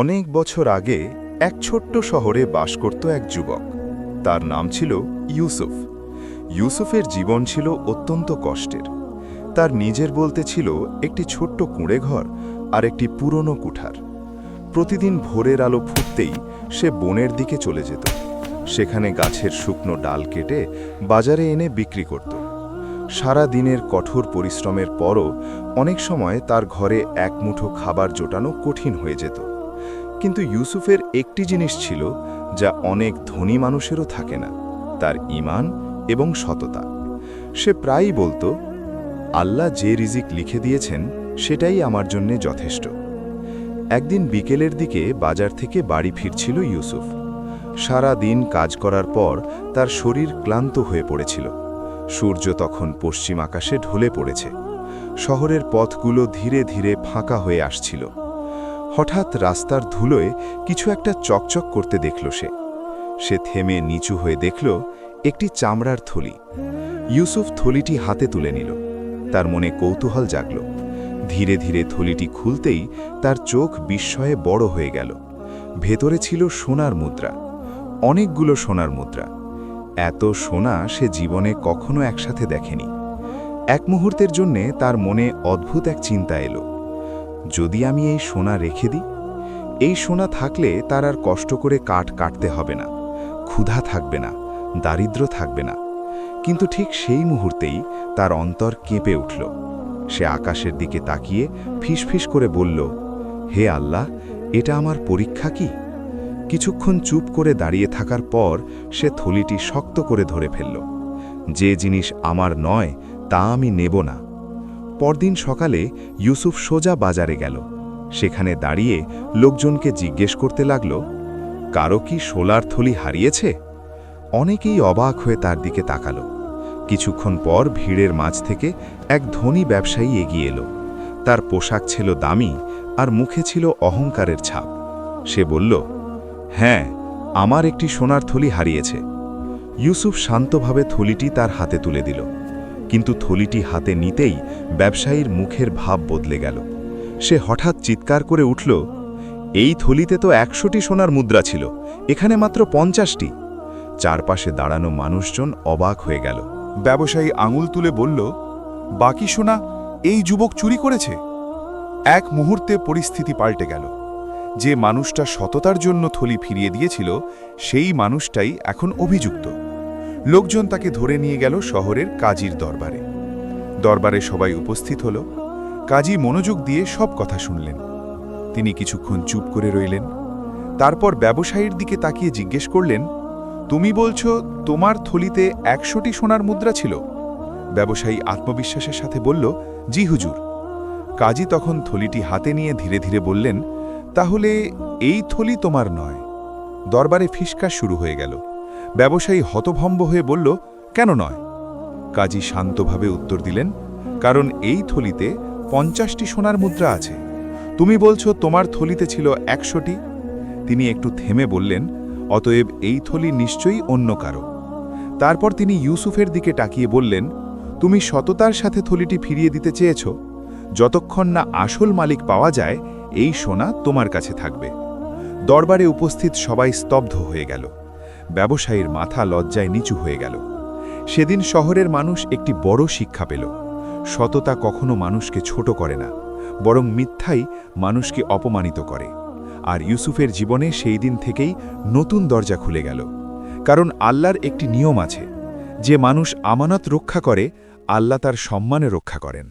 অনেক বছর আগে এক ছোট্ট শহরে বাস করত এক যুবক। তার নাম ছিল ইউসুফ। ইউসুফের জীবন ছিল অত্যন্ত কষ্টের। তার নিজের বলতে ছিল একটি ছোট্ট কুঁড়ে ঘর আর একটি পুরনো কুঠার। প্রতিদিন ভোরের আলো ফুটতেই সে বনের দিকে চলে যেত। সেখানে গাছের শুকনো ডাল কেটে বাজারে এনে বিক্রি করত। সারা দিনের কঠোর পরিশ্রমের পরও অনেক সময় তার ঘরে এক মুঠো খাবার জোটানো কঠিন হয়ে যেত। কিন্তু ইউসুফের একটি জিনিস ছিল যা অনেক ধনী মানুষেরও থাকে না, তার ঈমান এবং সততা। সে প্রায়ই বলতো, আল্লাহ যে রিজিক লিখে দিয়েছেন সেটাই আমার জন্যে যথেষ্ট। একদিন বিকেলের দিকে বাজার থেকে বাড়ি ফিরছিল ইউসুফ। সারা দিন কাজ করার পর তার শরীর ক্লান্ত হয়ে পড়েছিল। সূর্য তখন পশ্চিম আকাশে ঢলে পড়েছে। শহরের পথগুলো ধীরে ধীরে ফাঁকা হয়ে আসছিল। হঠাৎ রাস্তার ধুলোয় কিছু একটা চকচক করতে দেখল সে থেমে নিচু হয়ে দেখল একটি চামড়ার থলি। ইউসুফ থলিটি হাতে তুলে নিল। তার মনে কৌতূহল জাগল। ধীরে ধীরে থলিটি খুলতেই তার চোখ বিস্ময়ে বড় হয়ে গেল। ভেতরে ছিল সোনার মুদ্রা, অনেকগুলো সোনার মুদ্রা। এত সোনা সে জীবনে কখনো একসাথে দেখেনি। এক মুহূর্তের জন্যে তার মনে অদ্ভুত এক চিন্তা এলো, যদি আমি এই সোনা রেখে দিই? এই সোনা থাকলে তার আর কষ্ট করে কাঠ কাটতে হবে না, ক্ষুধা থাকবে না, দারিদ্র থাকবে না। কিন্তু ঠিক সেই মুহূর্তেই তার অন্তর কেঁপে উঠল। সে আকাশের দিকে তাকিয়ে ফিসফিস করে বলল, হে আল্লাহ, এটা আমার পরীক্ষা কি? কিছুক্ষণ চুপ করে দাঁড়িয়ে থাকার পর সে থলিটি শক্ত করে ধরে ফেলল। যে জিনিস আমার নয় তা আমি নেব না। পরদিন সকালে ইউসুফ সোজা বাজারে গেল। সেখানে দাঁড়িয়ে লোকজনকে জিজ্ঞেস করতে লাগল, কারো কি সোলার থলি হারিয়েছে? অনেকেই অবাক হয়ে তার দিকে তাকাল। কিছুক্ষণ পর ভিড়ের মাঝ থেকে এক ধনী ব্যবসায়ী এগিয়ে এলো। তার পোশাক ছিল দামি আর মুখে ছিল অহংকারের ছাপ। সে বলল, হ্যাঁ, আমার একটি সোনার থলি হারিয়েছে। ইউসুফ শান্তভাবে থলিটি তার হাতে তুলে দিল। কিন্তু থলিটি হাতে নিতেই ব্যবসায়ীর মুখের ভাব বদলে গেল। সে হঠাৎ চিৎকার করে উঠল, এই থলিতে তো 100টি সোনার মুদ্রা ছিল, এখানে মাত্র 50টি। চারপাশে দাঁড়ানো মানুষজন অবাক হয়ে গেল। ব্যবসায়ী আঙুল তুলে বলল, বাকি সোনা এই যুবক চুরি করেছে। এক মুহূর্তে পরিস্থিতি পাল্টে গেল। যে মানুষটা সততার জন্য থলি ফিরিয়ে দিয়েছিল সেই মানুষটাই এখন অভিযুক্ত। লোকজন তাকে ধরে নিয়ে গেল শহরের কাজীর দরবারে। দরবারে সবাই উপস্থিত হল। কাজী মনোযোগ দিয়ে সব কথা শুনলেন। তিনি কিছুক্ষণ চুপ করে রইলেন। তারপর ব্যবসায়ীর দিকে তাকিয়ে জিজ্ঞেস করলেন, তুমি বলছো তোমার থলিতে 100টি সোনার মুদ্রা ছিল? ব্যবসায়ী আত্মবিশ্বাসের সাথে বলল, জি হুজুর। কাজী তখন থলিটি হাতে নিয়ে ধীরে ধীরে বললেন, তাহলে এই থলি তোমার নয়। দরবারে ফিসকাস শুরু হয়ে গেল। ব্যবসায়ী হতভম্ব হয়ে বলল, কেন নয়? কাজী শান্তভাবে উত্তর দিলেন, কারণ এই থলিতে 50টি সোনার মুদ্রা আছে। তুমি বলছো তোমার থলিতে ছিল 100টি। তিনি একটু থেমে বললেন, অতএব এই থলি নিশ্চয়ই অন্য কারো। তারপর তিনি ইউসুফের দিকে তাকিয়ে বললেন, তুমি সততার সাথে থলিটি ফিরিয়ে দিতে চেয়েছ। যতক্ষণ না আসল মালিক পাওয়া যায় এই সোনা তোমার কাছে থাকবে। দরবারে উপস্থিত সবাই স্তব্ধ হয়ে গেল। ব্যবসায়ীর মাথা লজ্জায় নিচু হয়ে গেল। সেদিন শহরের মানুষ একটি বড় শিক্ষা পেল। সততা কখনো মানুষকে ছোট করে না, বরং মিথ্যাই মানুষকে অপমানিত করে। আর ইউসুফের জীবনে সেই দিন থেকেই নতুন দরজা খুলে গেল। কারণ আল্লাহর একটি নিয়ম আছে, যে মানুষ আমানত রক্ষা করে আল্লাহ তার সম্মানে রক্ষা করেন।